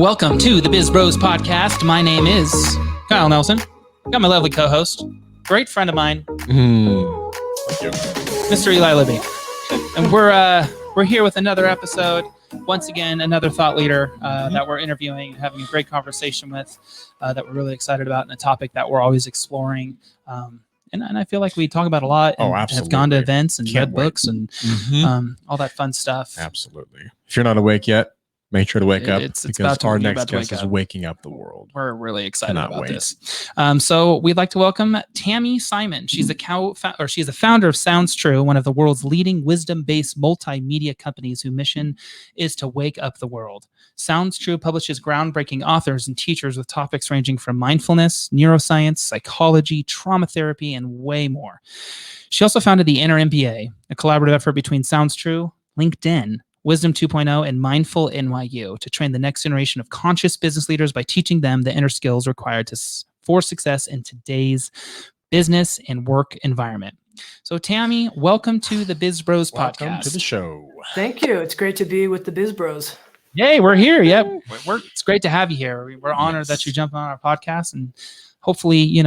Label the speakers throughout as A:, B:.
A: Welcome to the BizBros podcast. My name is Kyle Nelson. Got my lovely co-host, great friend of mine, Mr. Eli Libby. And we're here with another episode. Once again, another thought leader that we're interviewing, having a great conversation with, that we're really excited about, and a topic that we're always exploring. And I feel like we talk about a lot and have gone to events and read books and all that fun stuff.
B: Absolutely. If you're not awake yet, make sure to wake up because our next guest is waking up the world.
A: We're really excited about this. So we'd like to welcome Tammy Simon. She's she's the founder of Sounds True, one of the world's leading wisdom-based multimedia companies whose mission is to wake up the world. Sounds True publishes groundbreaking authors and teachers with topics ranging from mindfulness, neuroscience, psychology, trauma therapy, and way more. She also founded the Inner MBA, a collaborative effort between Sounds True, LinkedIn, Wisdom 2.0, and Mindful NYU to train the next generation of conscious business leaders by teaching them the inner skills required for success in today's business and work environment. So, Tammy, welcome to the BizBros podcast.
B: Welcome to the show.
C: Thank you. It's great to be with the BizBros.
A: Yay, we're here. Yep, it's great to have you here. We're honored that you jumped on our podcast and hopefully,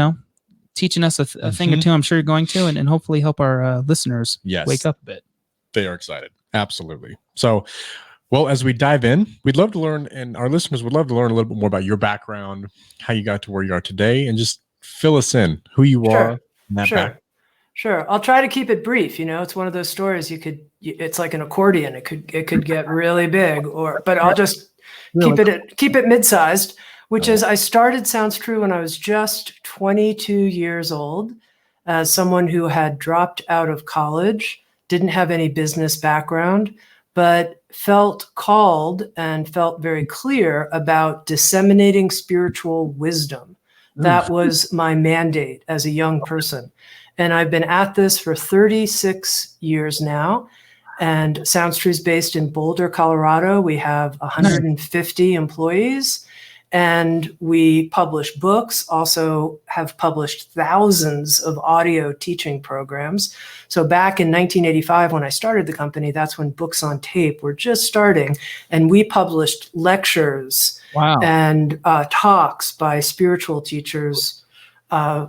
A: teaching us a thing or two. I'm sure you're going to, and hopefully help our listeners wake up a bit.
B: They are excited. Absolutely. So, well, as we dive in, we'd love to learn, and our listeners would love to learn a little bit more about your background, how you got to where you are today, and just fill us in who you are.
C: Sure. I'll try to keep it brief. It's one of those stories it's like an accordion. It could get really big, but I'll just keep it mid-sized, which is I started Sounds True when I was just 22 years old as someone who had dropped out of college, didn't have any business background, but felt called and felt very clear about disseminating spiritual wisdom. That was my mandate as a young person. And I've been at this for 36 years now. And Sounds True is based in Boulder, Colorado. We have 150 employees. And we publish books, also have published thousands of audio teaching programs. So back in 1985, when I started the company, that's when books on tape were just starting. And we published lectures and talks by spiritual teachers. And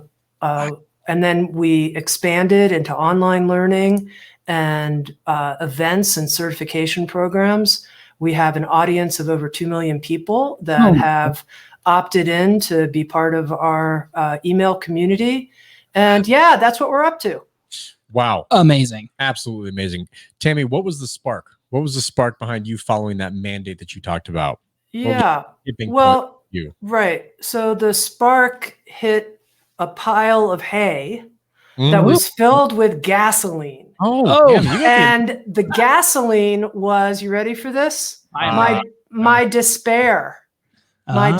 C: then we expanded into online learning and events and certification programs. We have an audience of over 2 million people that have opted in to be part of our email community. And that's what we're up to.
B: Wow.
A: Amazing.
B: Absolutely amazing. Tammy, what was the spark? What was the spark behind you following that mandate that you talked about?
C: Right. So the spark hit a pile of hay that was filled with gasoline. And the gasoline was, you ready for this? My despair, my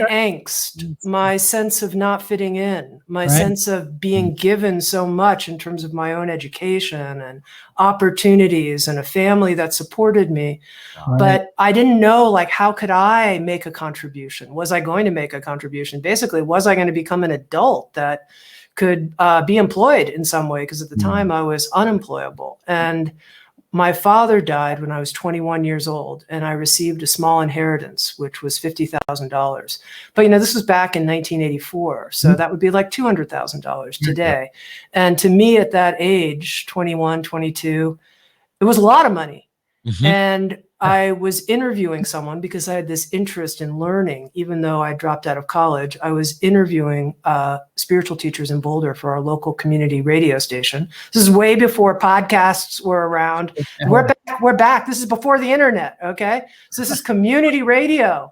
C: angst, my sense of not fitting in, my sense of being given so much in terms of my own education and opportunities and a family that supported me. But I didn't know, how could I make a contribution? Was I going to make a contribution? Basically, was I going to become an adult that could be employed in some way? Because at the time I was unemployable. And my father died when I was 21 years old, and I received a small inheritance, which was $50,000. But, this was back in 1984. So that would be like $200,000 today. And to me at that age, 21, 22, it was a lot of money. And I was interviewing someone because I had this interest in learning. Even though I dropped out of college, I was interviewing spiritual teachers in Boulder for our local community radio station. This is way before podcasts were around. We're back. This is before the internet. Okay. So this is community radio.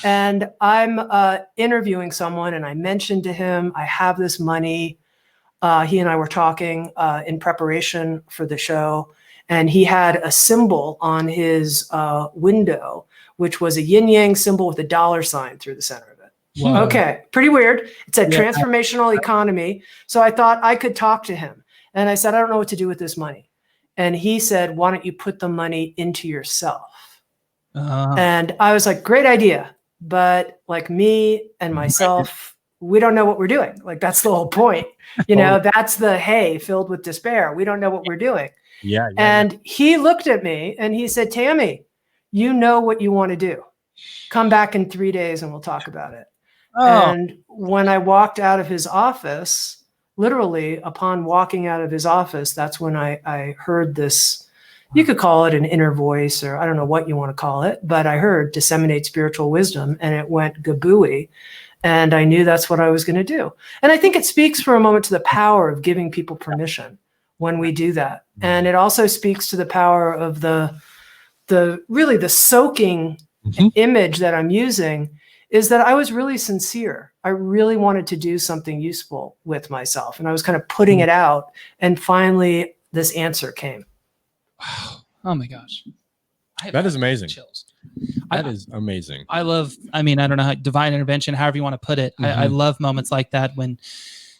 C: And I'm interviewing someone, and I mentioned to him, I have this money. He and I were talking in preparation for the show. And he had a symbol on his window, which was a yin-yang symbol with a $sign through the center of it. Wow. Okay, pretty weird. It said transformational economy. So I thought I could talk to him. And I said, I don't know what to do with this money. And he said, why don't you put the money into yourself? And I was like, great idea. But like me and myself, we don't know what we're doing. That's the whole point. That's the hay filled with despair. We don't know what we're doing. And he looked at me and he said, Tammy, you know what you want to do. come back in 3 days and we'll talk about it.
A: Oh,
C: And when I walked out of his office, literally upon walking out of his office, that's when I heard this, you could call it an inner voice, or I don't know what you want to call it, but I heard disseminate spiritual wisdom, and it went gabooey. And I knew that's what I was going to do. And I think it speaks for a moment to the power of giving people permission when we do that. And it also speaks to the power of the really the soaking image that I'm using is that I was really sincere. I really wanted to do something useful with myself. And I was kind of putting it out. And finally, this answer came.
A: wow. Oh my gosh.
B: That is amazing.
A: Chills.
B: That is amazing.
A: I don't know how divine intervention, however you want to put it. I love moments like that when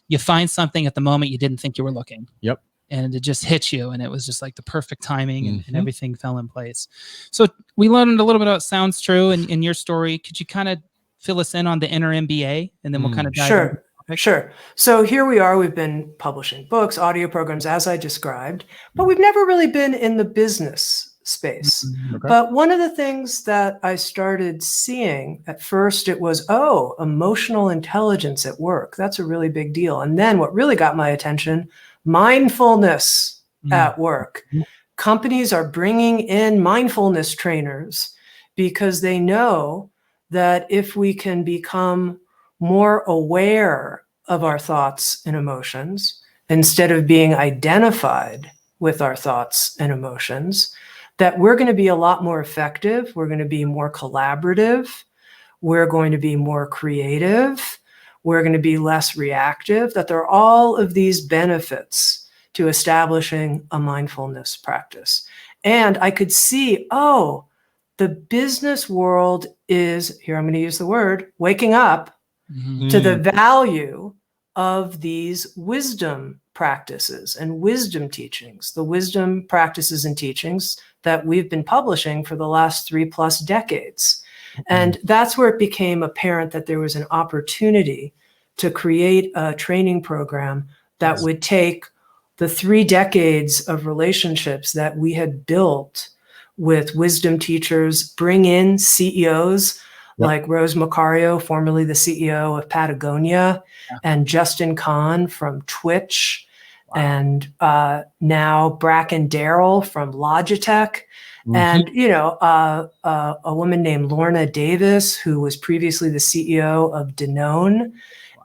A: you find something at the moment you didn't think you were looking.
B: Yep.
A: And it just hit you, and it was just like the perfect timing, and everything fell in place. So we learned a little bit about Sounds True in your story. Could you kind of fill us in on the Inner MBA, and then we'll kind of dive in?
C: Sure. So here we are. We've been publishing books, audio programs, as I described, but we've never really been in the business space.
B: Okay.
C: But one of the things that I started seeing at first, it was, emotional intelligence at work. That's a really big deal. And then what really got my attention, mindfulness at work. Companies are bringing in mindfulness trainers because they know that if we can become more aware of our thoughts and emotions, instead of being identified with our thoughts and emotions, that we're going to be a lot more effective. We're going to be more collaborative. We're going to be more creative. We're going to be less reactive, that there are all of these benefits to establishing a mindfulness practice. And I could see, the business world is, here I'm going to use the word, waking up to the value of these wisdom practices and wisdom teachings, the wisdom practices and teachings that we've been publishing for the last 3+ decades. And that's where it became apparent that there was an opportunity to create a training program that would take the 3 decades of relationships that we had built with wisdom teachers, bring in CEOs like Rose Macario, formerly the CEO of Patagonia, and Justin Kahn from Twitch, and now Bracken Darrell from Logitech. And, a woman named Lorna Davis, who was previously the CEO of Danone.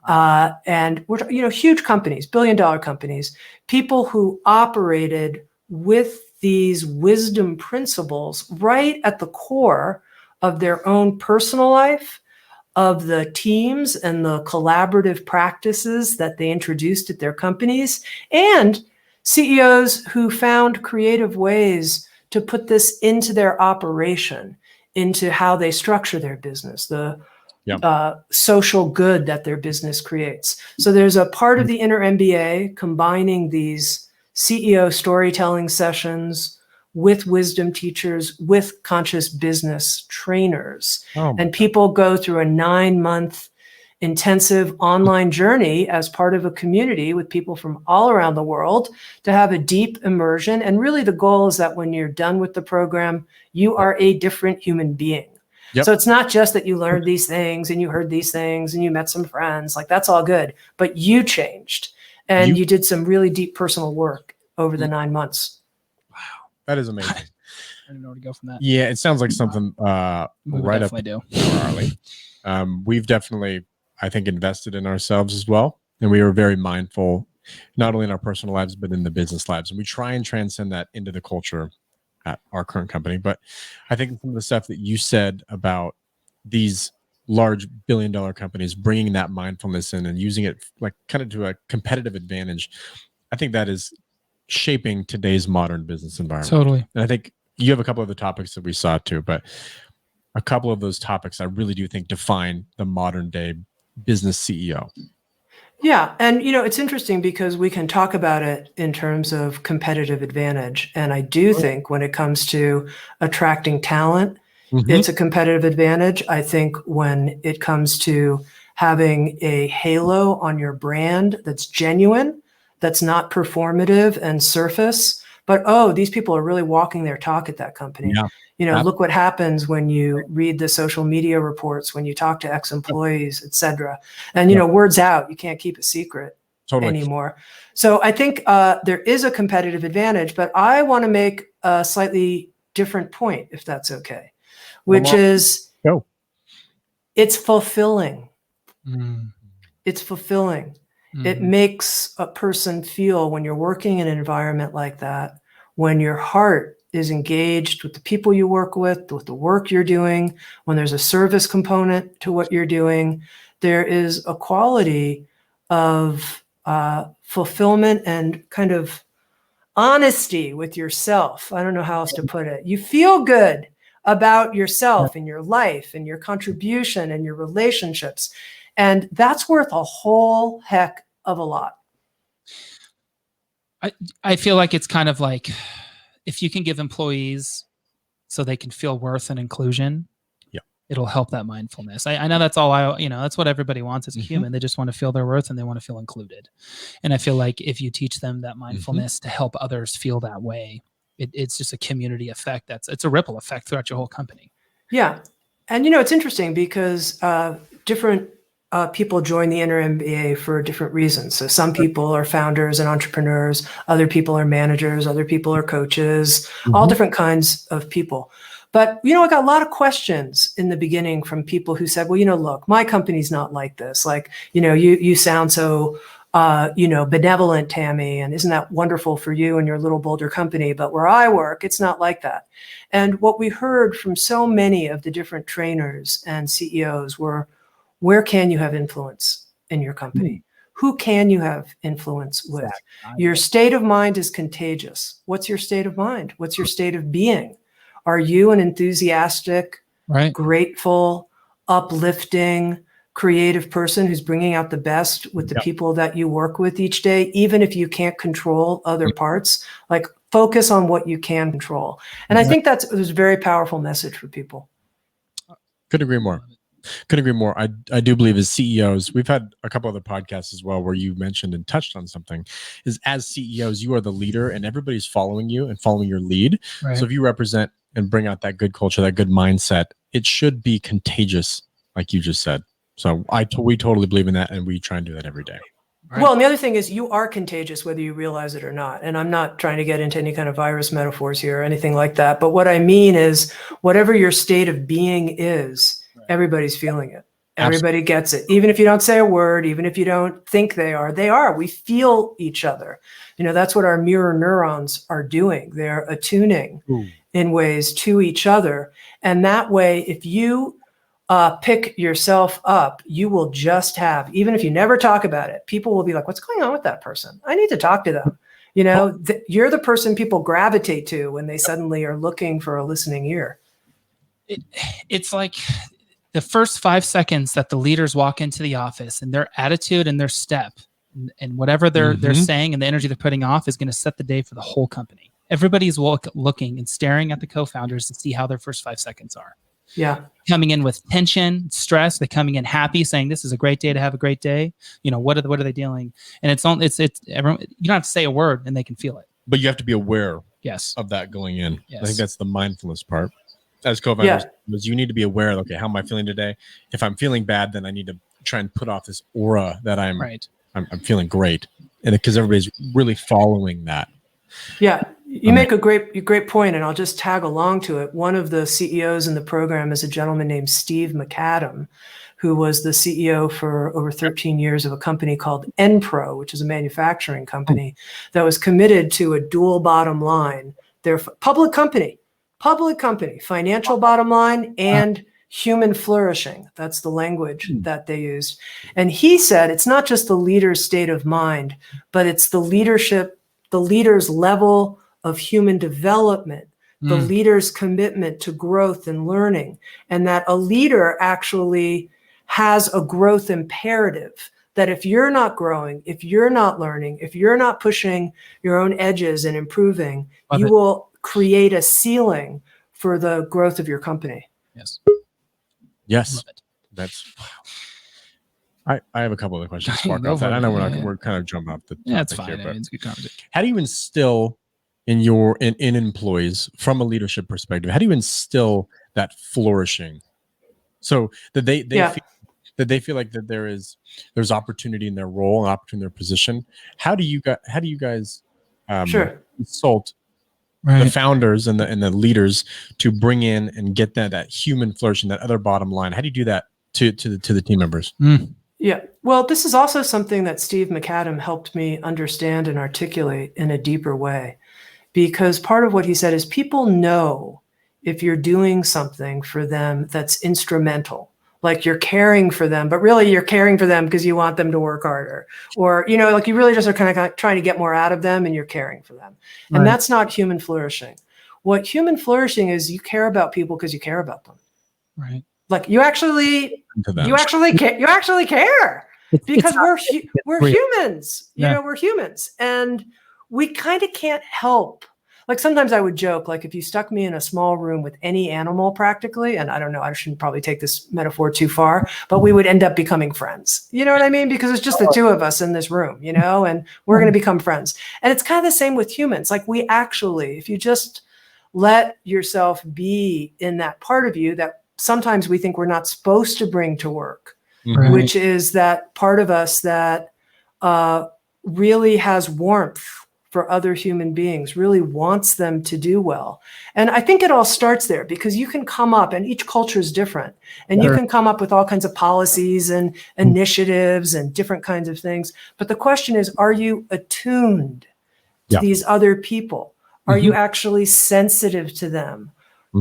C: And we're, huge companies, billion-dollar companies, people who operated with these wisdom principles right at the core of their own personal life, of the teams and the collaborative practices that they introduced at their companies, and CEOs who found creative ways to put this into their operation, into how they structure their business, the social good that their business creates. So there's a part of the Inner MBA combining these CEO storytelling sessions with wisdom teachers, with conscious business trainers. And people go through a 9-month intensive online journey as part of a community with people from all around the world to have a deep immersion. And really the goal is that when you're done with the program, you are a different human being. So it's not just that you learned these things and you heard these things and you met some friends, like that's all good, but you changed and you did some really deep personal work over the 9 months.
B: That is amazing.
A: I don't know where to go from that.
B: Yeah, it sounds like something right up
A: do.
B: our alley. We've definitely, I think, invested in ourselves as well. And we were very mindful, not only in our personal lives, but in the business lives. And we try and transcend that into the culture at our current company. But I think some of the stuff that you said about these large billion-dollar companies bringing that mindfulness in and using it like kind of to a competitive advantage, I think that is shaping today's modern business environment.
A: Totally.
B: And I think you have a couple of the topics that we saw too, but a couple of those topics I really do think define the modern day business CEO.
C: Yeah. And, it's interesting because we can talk about it in terms of competitive advantage. And I do think when it comes to attracting talent, it's a competitive advantage. I think when it comes to having a halo on your brand that's genuine, that's not performative and surface, but, oh, these people are really walking their talk at that company.
B: Yeah.
C: Look what happens when you read the social media reports, when you talk to ex-employees, et cetera. And, word's out. You can't keep a secret anymore. So I think there is a competitive advantage, but I want to make a slightly different point, if that's okay, which is it's fulfilling. It's fulfilling. It makes a person feel, when you're working in an environment like that, when your heart is engaged with the people you work with the work you're doing, when there's a service component to what you're doing, there is a quality of fulfillment and kind of honesty with yourself. I don't know how else to put it. You feel good about yourself and your life and your contribution and your relationships. And that's worth a whole heck of a lot.
A: I feel like it's kind of like, if you can give employees so they can feel worth and inclusion, it'll help that mindfulness. I know that's all that's what everybody wants as a human. They just want to feel their worth and they want to feel included. And I feel like if you teach them that mindfulness to help others feel that way, it's just a community effect. It's a ripple effect throughout your whole company.
C: Yeah. And, it's interesting because different people join the Inner MBA for different reasons. So some people are founders and entrepreneurs, other people are managers, other people are coaches, all different kinds of people. But, I got a lot of questions in the beginning from people who said, well, look, my company's not like this. Like, you sound so, benevolent, Tammy, and isn't that wonderful for you and your little Boulder company? But where I work, it's not like that. And what we heard from so many of the different trainers and CEOs were, where can you have influence in your company? Who can you have influence with? Your state of mind is contagious. What's your state of mind? What's your state of being? Are you an enthusiastic, grateful, uplifting, creative person who's bringing out the best with the people that you work with each day, even if you can't control other parts? Like, focus on what you can control. And I think it was a very powerful message for people.
B: Couldn't agree more. I do believe as CEOs, we've had a couple other podcasts as well where you mentioned and touched on something, is as CEOs, you are the leader and everybody's following you and following your lead. So if you represent and bring out that good culture, that good mindset, it should be contagious, like you just said. So we totally believe in that, and we try and do that every day.
C: Well, and the other thing is, you are contagious whether you realize it or not. And I'm not trying to get into any kind of virus metaphors here or anything like that. But what I mean is, whatever your state of being is, everybody's feeling it. Everybody gets it. Even if you don't say a word, even if you don't think they are. We feel each other. That's what our mirror neurons are doing. They're attuning in ways to each other. And that way, if you pick yourself up, you will just have, even if you never talk about it, people will be like, what's going on with that person? I need to talk to them. You're the person people gravitate to when they suddenly are looking for a listening ear.
A: It's like the first 5 seconds that the leaders walk into the office, and their attitude and their step and whatever they're saying and the energy they're putting off is going to set the day for the whole company. Everybody's looking and staring at the co-founders to see how their first 5 seconds are.
C: Yeah.
A: Coming in with tension, stress, they're coming in happy, saying this is a great day to have a great day. What are they dealing? And it's everyone, you don't have to say a word and they can feel it.
B: But you have to be aware of that going in. I think that's the mindfulness part. As co-founders, you need to be aware of, okay, how am I feeling today? If I'm feeling bad, then I need to try and put off this aura that I'm feeling great. And because everybody's really following that.
C: Yeah. You make a great point, and I'll just tag along to it. One of the CEOs in the program is a gentleman named Steve McAdam, who was the CEO for over 13 years of a company called Enpro, which is a manufacturing company that was committed to a dual bottom line. They're a public company, financial bottom line and human flourishing. That's the language that they used. And he said, it's not just the leader's state of mind, but it's the leader's level of human development, the leader's commitment to growth and learning, and that a leader actually has a growth imperative, that if you're not growing, if you're not learning, if you're not pushing your own edges and improving, you will create a ceiling for the growth of your company.
B: Yes. That's wow. I have a couple of questions to spark off that. I know we're kind of jumping off the
A: it's fine. It's a good conversation.
B: How do you instill in employees from a leadership perspective? How do you instill that flourishing so that they feel like that there's opportunity in their role and opportunity in their position? How do you guys
C: Sure.
B: consult the founders and the leaders to bring in and get that human flourishing, that other bottom line? How do you do that to the team members?
C: Yeah. Well, this is also something that Steve McAdam helped me understand and articulate in a deeper way, because part of what he said is people know if you're doing something for them that's instrumental, like you're caring for them, but really you're caring for them because you want them to work harder, or, like you really just are kind of trying to get more out of them and you're caring for them. And that's not human flourishing. What human flourishing is, you care about people because you care about them.
A: Right.
C: Like you actually care because we're humans, we're humans, and we kind of can't help. Like sometimes I would joke, like if you stuck me in a small room with any animal practically, and I don't know, I shouldn't probably take this metaphor too far, but we would end up becoming friends. You know what I mean? Because it's just the two of us in this room, and we're going to become friends. And it's kind of the same with humans. Like we actually, if you just let yourself be in that part of you that sometimes we think we're not supposed to bring to work, which is that part of us that really has warmth for other human beings, really wants them to do well. And I think it all starts there, because you can come up, and each culture is different, and you can come up with all kinds of policies and initiatives and different kinds of things. But the question is, are you attuned to these other people? Are you actually sensitive to them?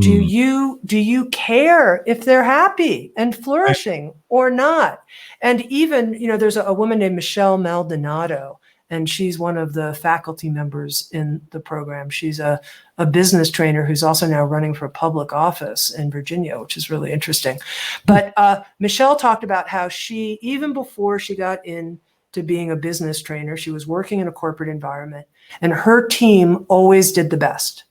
C: Do you care if they're happy and flourishing or not? And even, there's a woman named Michelle Maldonado, and she's one of the faculty members in the program. She's a business trainer who's also now running for public office in Virginia, which is really interesting. But Michelle talked about how she, even before she got into being a business trainer, she was working in a corporate environment, and her team always did the best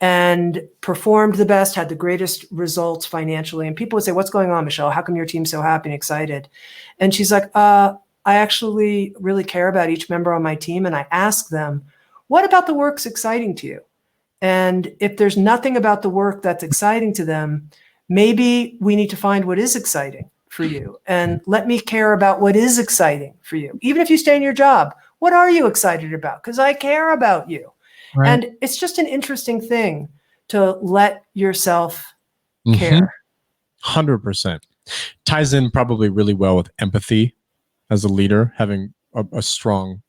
C: and performed the best, had the greatest results financially. And people would say, "What's going on, Michelle? How come your team's so happy and excited?" And she's like, I actually really care about each member on my team. And I ask them, what about the work's exciting to you? And if there's nothing about the work that's exciting to them, maybe we need to find what is exciting for you. And let me care about what is exciting for you. Even if you stay in your job, what are you excited about? Because I care about you. Right. And it's just an interesting thing to let yourself care.
B: 100%. Ties in probably really well with empathy as a leader, having a strong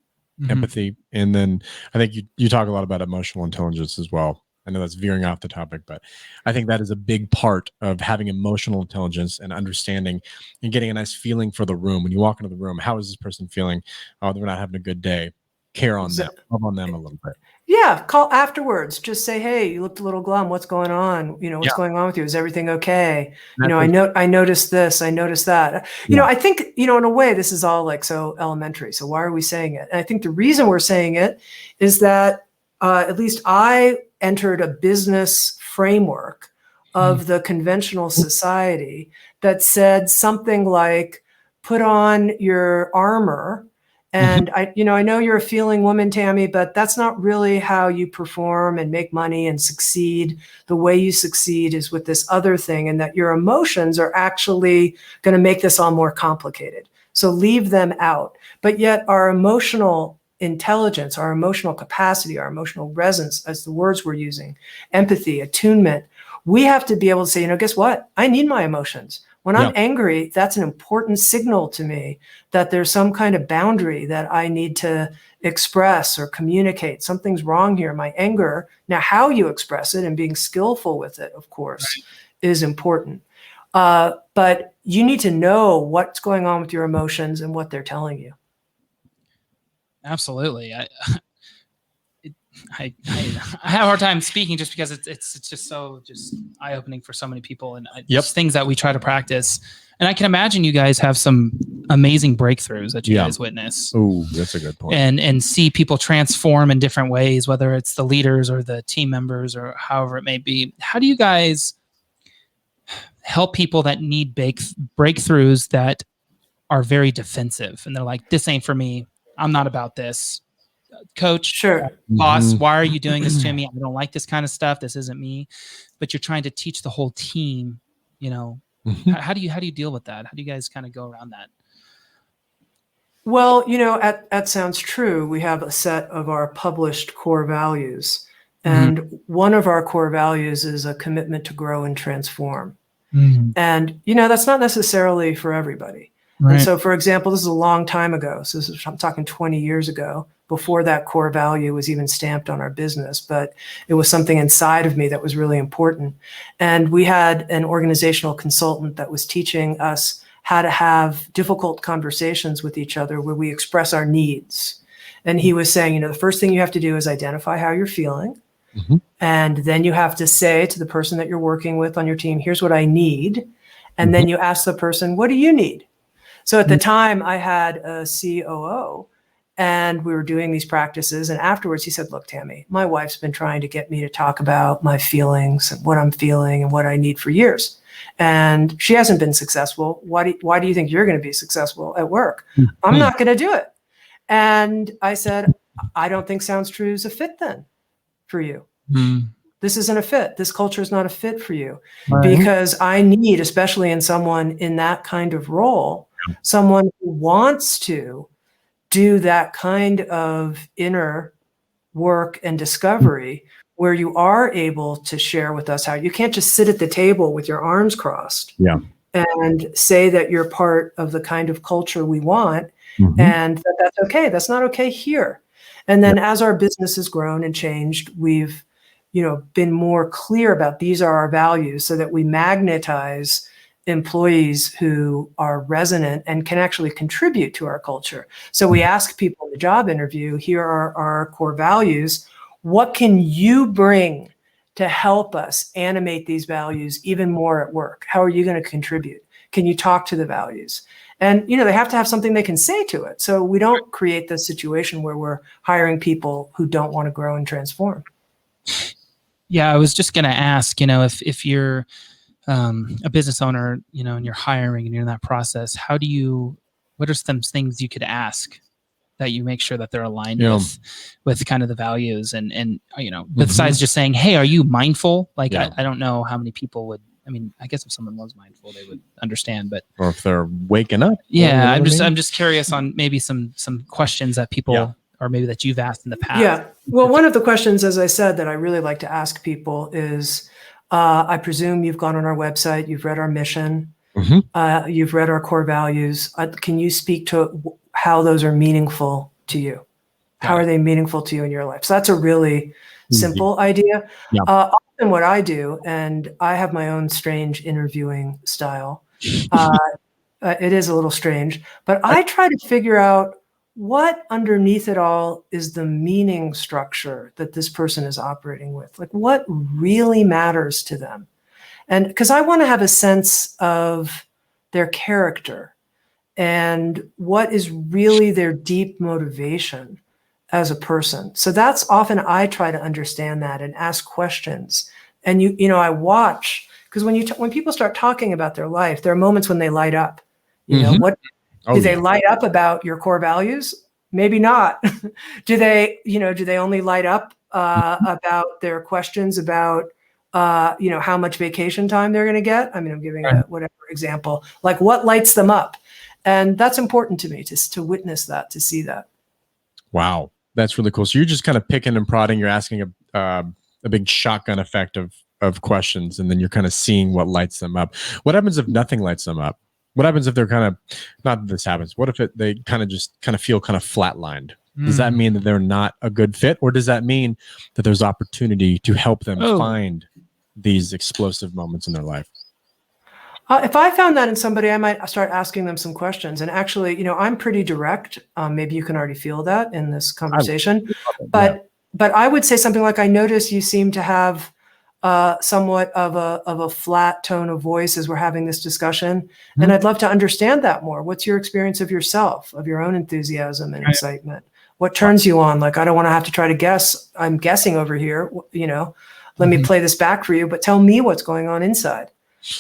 B: empathy. And then I think you talk a lot about emotional intelligence as well. I know that's veering off the topic, but I think that is a big part of having emotional intelligence and understanding and getting a nice feeling for the room. When you walk into the room, how is this person feeling? Oh, they're not having a good day. Care on them, love on them a little bit.
C: Yeah, call afterwards. Just say, "Hey, you looked a little glum. What's going on? What's going on with you? Is everything okay? I noticed this. I noticed that." I think, in a way, this is all like so elementary. So why are we saying it? And I think the reason we're saying it is that at least I entered a business framework of the conventional society that said something like, "Put on your armor." And I know you're a feeling woman, Tammy, but that's not really how you perform and make money and succeed. The way you succeed is with this other thing, and that your emotions are actually going to make this all more complicated. So leave them out. But yet our emotional intelligence, our emotional capacity, our emotional resonance, as the words we're using, empathy, attunement, we have to be able to say, guess what? I need my emotions. When I'm angry, that's an important signal to me that there's some kind of boundary that I need to express or communicate. Something's wrong here. My anger, now how you express it and being skillful with it, of course, is important. But you need to know what's going on with your emotions and what they're telling you.
A: Absolutely. I have a hard time speaking just because it's just so eye-opening for so many people, and just things that we try to practice. And I can imagine you guys have some amazing breakthroughs that you guys witness.
B: Oh, that's a good point.
A: And see people transform in different ways, whether it's the leaders or the team members or however it may be. How do you guys help people that need breakthroughs that are very defensive and they're like, "This ain't for me. I'm not about this"? coach,
C: Sure.
A: boss,
B: Mhm.
A: why are you doing this to me? I don't like this kind of stuff. This isn't me. But you're trying to teach the whole team,
B: Mhm.
A: how do you deal with that? How do you guys kind of go around that?
C: Well, at Sounds True, we have a set of our published core values. And one of our core values is a commitment to grow and transform. And, that's not necessarily for everybody.
A: Right.
C: And so, for example, this is a long time ago. So I'm talking 20 years ago, before that core value was even stamped on our business, but it was something inside of me that was really important. And we had an organizational consultant that was teaching us how to have difficult conversations with each other where we express our needs. And he was saying, the first thing you have to do is identify how you're feeling. And then you have to say to the person that you're working with on your team, here's what I need. And then you ask the person, what do you need? So at the time I had a COO and we were doing these practices. And afterwards he said, look, Tammy, my wife's been trying to get me to talk about my feelings and what I'm feeling and what I need for years. And she hasn't been successful. Why do you think you're going to be successful at work? I'm not going to do it. And I said, I don't think Sounds True is a fit then for you. This isn't a fit. This culture is not a fit for you. Because I need, especially in someone in that kind of role, someone who wants to do that kind of inner work and discovery where you are able to share with us how you can't just sit at the table with your arms crossed and say that you're part of the kind of culture we want and that's okay. That's not okay here. And then as our business has grown and changed, we've been more clear about these are our values so that we magnetize employees who are resonant and can actually contribute to our culture. So we ask people in the job interview, here are our core values. What can you bring to help us animate these values even more at work? How are you going to contribute? Can you talk to the values? And, they have to have something they can say to it. So we don't create this situation where we're hiring people who don't want to grow and transform.
A: Yeah, I was just going to ask, if you're a business owner, and you're hiring and you're in that process, what are some things you could ask that you make sure that they're aligned with kind of the values and besides just saying, hey, are you mindful? Like, I don't know how many people would, I guess if someone was mindful, they would understand, but.
B: Or if they're waking up.
A: Yeah. I'm just curious on maybe some questions that people or maybe that you've asked in the past.
C: Yeah. Well, one of the questions, as I said, that I really like to ask people is, I presume you've gone on our website, you've read our mission, you've read our core values. Can you speak to how those are meaningful to you? How are they meaningful to you in your life? So that's a really simple idea. Often what I do, and I have my own strange interviewing style. It is a little strange, but I try to figure out what underneath it all is the meaning structure that this person is operating with, like what really matters to them. And because I want to have a sense of their character and what is really their deep motivation as a person. So that's often I try to understand that and ask questions. And I watch, because when people start talking about their life, there are moments when they light up. Do they light up about your core values? Maybe not. Do they only light up about their questions about how much vacation time they're going to get? I'm giving a whatever example. Like what lights them up? And that's important to me to witness that, to see that.
B: Wow, that's really cool. So you're just kind of picking and prodding. You're asking a big shotgun effect of questions, and then you're kind of seeing what lights them up. What happens if nothing lights them up? What happens if they're kind of, not that this happens, what if they kind of feel kind of flatlined? Does that mean that they're not a good fit? Or does that mean that there's opportunity to help them find these explosive moments in their life?
C: If I found that in somebody, I might start asking them some questions. And actually, I'm pretty direct. Maybe you can already feel that in this conversation. But I would say something like, I notice you seem to have somewhat of a flat tone of voice as we're having this discussion. And I'd love to understand that more. What's your experience of yourself, of your own enthusiasm and excitement? What turns you on? Like, I don't want to have to try to guess. I'm guessing over here, let me play this back for you, but tell me what's going on inside.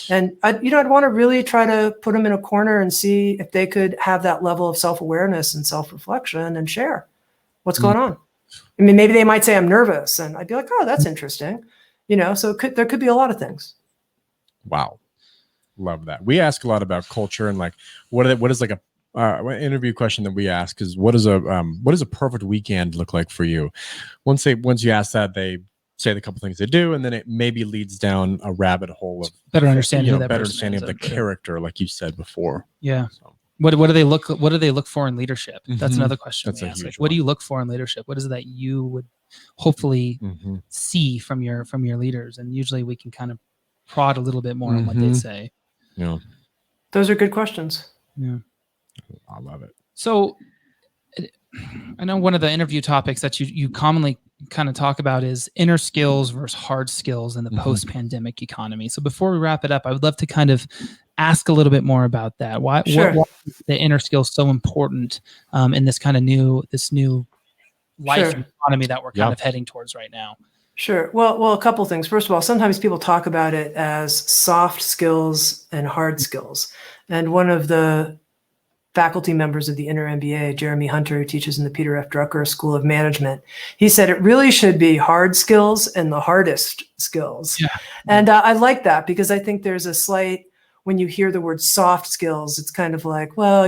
C: And I'd want to really try to put them in a corner and see if they could have that level of self-awareness and self-reflection and share what's going on. I mean, maybe they might say I'm nervous, and I'd be like, oh, that's interesting. So there could be a lot of things.
B: Wow. Love that. We ask a lot about culture and like, what is like an interview question that we ask is what does a perfect weekend look like for you? Once you ask that, they say the couple things they do, and then it maybe leads down a rabbit hole of
A: better understanding
B: better understanding of the character, like you said before.
A: Yeah. So. What do they look for in leadership? That's another question.
B: That's a huge
A: what do you look for in leadership? What is it that you would hopefully see from your leaders? And usually we can kind of prod a little bit more on what they say.
B: Yeah.
C: Those are good questions.
A: Yeah.
B: I love it.
A: So I know one of the interview topics that you commonly kind of talk about is inner skills versus hard skills in the post-pandemic economy. So before we wrap it up, I would love to kind of ask a little bit more about that. Why is the inner skills so important in this kind of new life economy that we're kind of heading towards right now?
C: Sure. Well, a couple things. First of all, sometimes people talk about it as soft skills and hard skills. And one of the faculty members of the Inner MBA, Jeremy Hunter, who teaches in the Peter F. Drucker School of Management, he said it really should be hard skills and the hardest skills. Yeah. And I like that because I think there's a slight, when you hear the word soft skills, it's kind of like, well,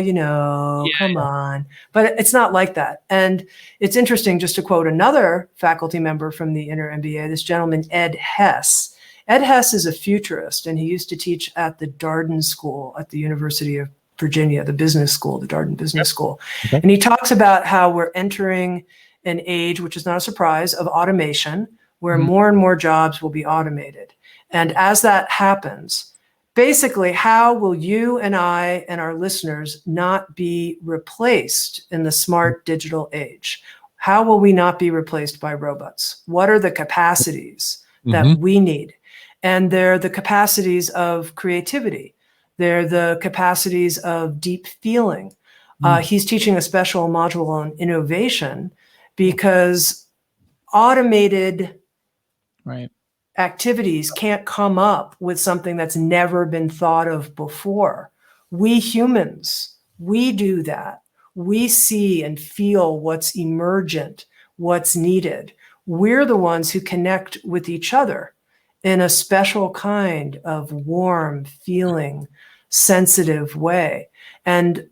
C: come on. But it's not like that. And it's interesting, just to quote another faculty member from the Inner MBA, this gentleman, Ed Hess. Ed Hess is a futurist, and he used to teach at the Darden School at the University of Virginia, the business school, the Darden Business School. Okay. And he talks about how we're entering an age, which is not a surprise, of automation, where more and more jobs will be automated. And as that happens, basically, how will you and I and our listeners not be replaced in the smart digital age? How will we not be replaced by robots? What are the capacities that we need? And they're the capacities of creativity. They're the capacities of deep feeling. He's teaching a special module on innovation because automated activities can't come up with something that's never been thought of before. We humans, we do that. We see and feel what's emergent, what's needed. We're the ones who connect with each other in a special kind of warm, feeling, sensitive way. And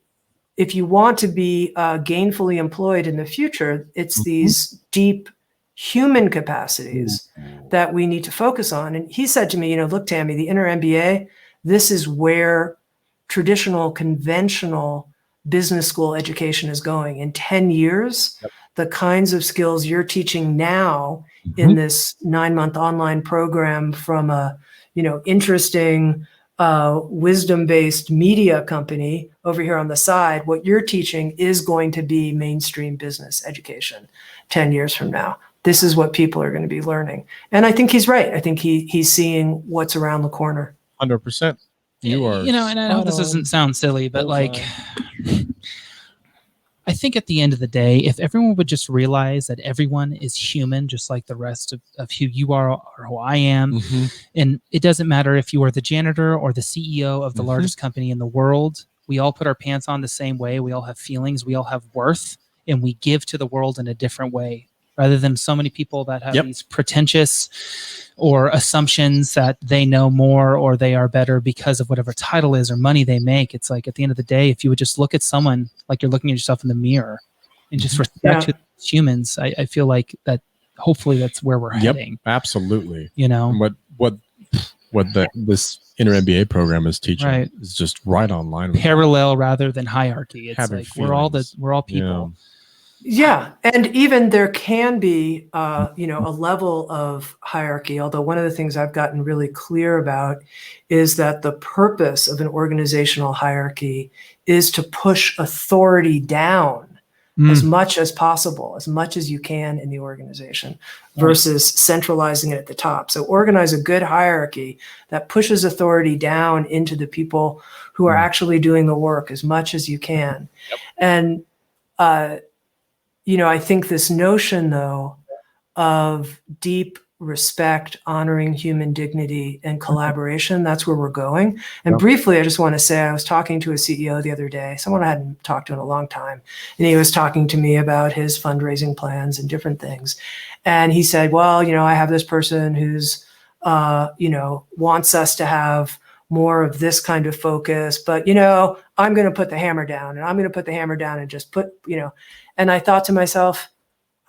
C: if you want to be gainfully employed in the future, it's these deep human capacities that we need to focus on. And he said to me, look, Tammy, the Inner MBA, this is where traditional, conventional business school education is going. In 10 years, the kinds of skills you're teaching now in this 9-month online program from a, interesting, wisdom-based media company over here on the side, what you're teaching is going to be mainstream business education 10 years from now. This is what people are going to be learning. And I think he's right. I think he's seeing what's around the corner.
B: 100%. You are.
A: And I know this doesn't sound silly, but I think at the end of the day, if everyone would just realize that everyone is human, just like the rest of who you are or who I am, and it doesn't matter if you are the janitor or the CEO of the largest company in the world, we all put our pants on the same way. We all have feelings. We all have worth, and we give to the world in a different way. Rather than so many people that have these pretentious or assumptions that they know more or they are better because of whatever title is or money they make. It's like at the end of the day, if you would just look at someone like you're looking at yourself in the miror and just respect to humans, I feel like that hopefully that's where we're heading.
B: Absolutely. What this Inner MBA program is teaching is just right online.
A: Parallel rather than hierarchy. It's having like feelings. we're all people.
C: Yeah. And even there can be, a level of hierarchy, although one of the things I've gotten really clear about is that the purpose of an organizational hierarchy is to push authority down as much as possible, as much as you can in the organization versus centralizing it at the top. So organize a good hierarchy that pushes authority down into the people who are actually doing the work as much as you can. And, I think this notion, though, of deep respect, honoring human dignity, and collaboration. That's where we're going. And briefly, I just want to say, I was talking to a CEO the other day, someone I hadn't talked to in a long time, and he was talking to me about his fundraising plans and different things. And he said, well, I have this person who's, wants us to have more of this kind of focus, but, I'm going to put the hammer down, and I'm going to put the hammer down and just put, and I thought to myself,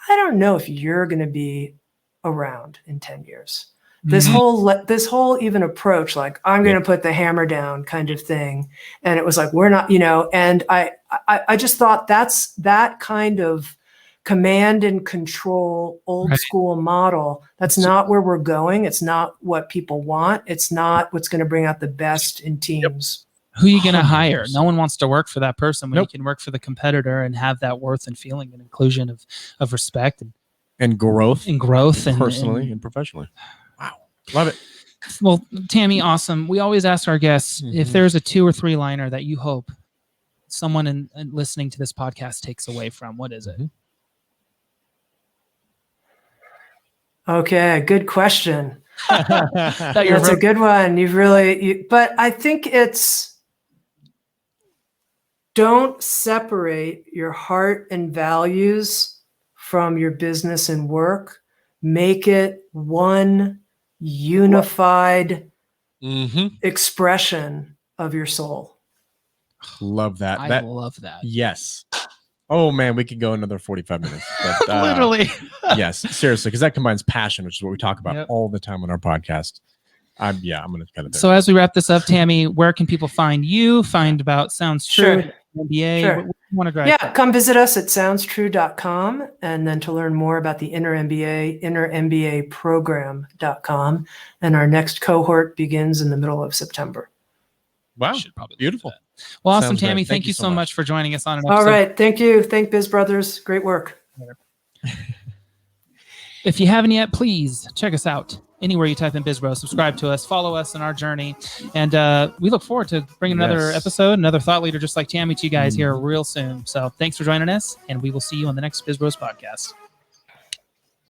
C: I don't know if you're going to be around in 10 years. This whole even approach, like I'm going to put the hammer down kind of thing. And it was like, we're not, and I just thought that kind of command and control old school model. That's not where we're going. It's not what people want. It's not what's going to bring out the best in teams.
A: Who are you going to hire? No one wants to work for that person when you can work for the competitor and have that worth and feeling and inclusion of respect
B: and growth
A: and
B: personally and professionally. Wow. Love it.
A: Well, Tammy, awesome. We always ask our guests if there's a 2 or 3 liner that you hope someone in listening to this podcast takes away from. What is it?
C: Okay, good question. That's a good one. But I think it's, don't separate your heart and values from your business and work. Make it one unified expression of your soul.
B: Love that.
A: I love that.
B: Yes. Oh man, we could go another 45 minutes. But,
A: literally.
B: Yes, seriously, because that combines passion, which is what we talk about all the time on our podcast. I'm going to cut it there.
A: So as we wrap this up, Tammy, where can people find you? Find about Sounds True, MBA.
C: Sure.
A: What you want to drive?
C: Come visit us at soundstrue.com, and then to learn more about the Inner MBA, innermbaprogram.com. And our next cohort begins in the middle of September.
B: Wow, beautiful.
A: Well, awesome, Tammy. Thank you so much for joining us on an episode.
C: All right. Thank you. Thank BizBros. Great work.
A: If you haven't yet, please check us out. Anywhere you type in BizBros, subscribe to us, follow us in our journey. And we look forward to bringing another episode, another thought leader just like Tammy to you guys here real soon. So thanks for joining us, and we will see you on the next BizBros podcast.